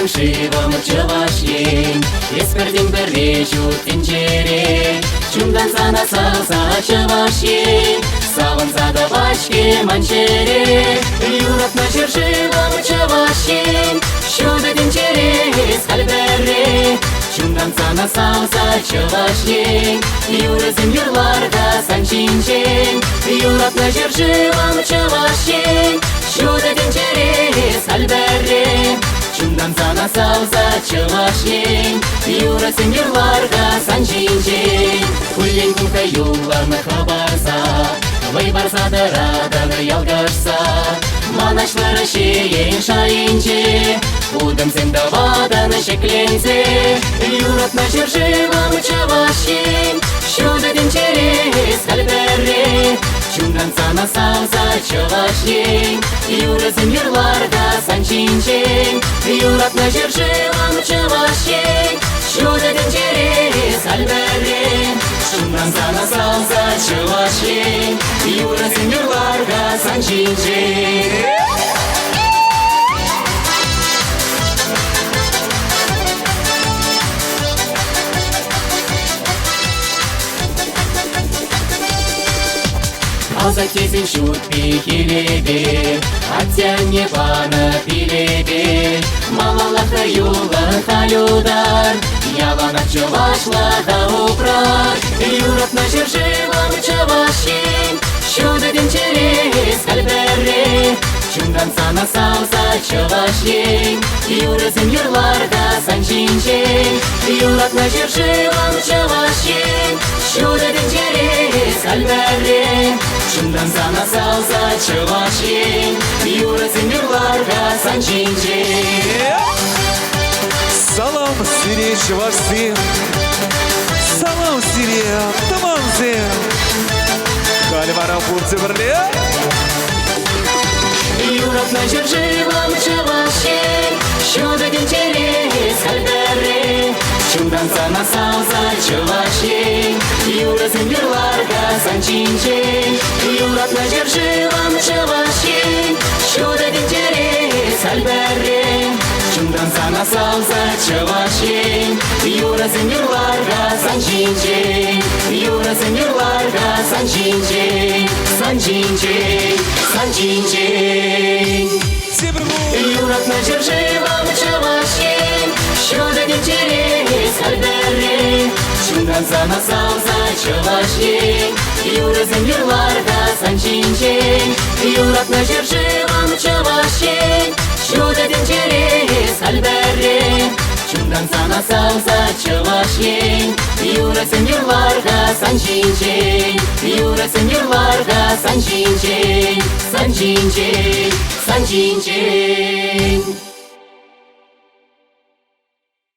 шивам чавашень, Еспердин бережу тинчере, Чундан на салса чавашень, Саван зада бачке манчере, Юрат на шивам чавашень, Шуда тинчере скальбере, Чундан на салса чавашень, Юрызым юрларда санчинчень, Юрат на шивам чавашень, Шуда тинчере скальбере, Чундан на салса чавашень, Юрызым юрларда санчинчень, Куллен кулка юлларны хабарса, Вайбарса да раданы ялгашса, Манашлары шейен шайынче, Удым сенда ваданы шекленсе, Юрат на жыржывам чавашень, Шуда тинчере скальбере, Чундан на салса чавашень, Юрызым юрларда санчинчень, Юрат на жыржывам чавашень, Шуда тинчере скальбере, Чундан на салса чавашень, Юрызым юрларда санчинчень. Аза кезин шут пихилебе, Аттяне пана пилебе, Малалахтар юлан халюдар, Яланак чавашлада упрар, Юрат на жыржывам чавашень, Шуда тинчере скальбере, Чундан на салса чавашень, Юрызым юрларда санчинчень, Юрат на жыржывам чавашень, Шуда тинчере скальбере, Чундан на салса чавашень, Юрызым юрларда санчинчень. Салам сире чавашсы, Салам сире тамансы, Кальвара пурцы берле. Юрат на жыржывам чавашень, Шуда тинчере скальбере, Чундан на салса чавашень, Юрызым юрларда санчинчень, Юрат на жыржывам чавашень, Шуда тинчере скальбере, Чундан на салса чавашень, Юрызым юрларда санчинчень, Юрызым юрларда санчинчень, санчинчень, санчинчень. Юрат на жыржывам чавашень, Шуда тинчере скальбере, Чундан на салса чавашень, Юрызым юрларда санчинчень, Юрат на жыржывам чавашень, Шуда тинчере скальбере, Чундан на салса чавашень, Юрызым юрларда санчинчень, Юрызым юрларда санчинчень, санчинчень, санчинчень.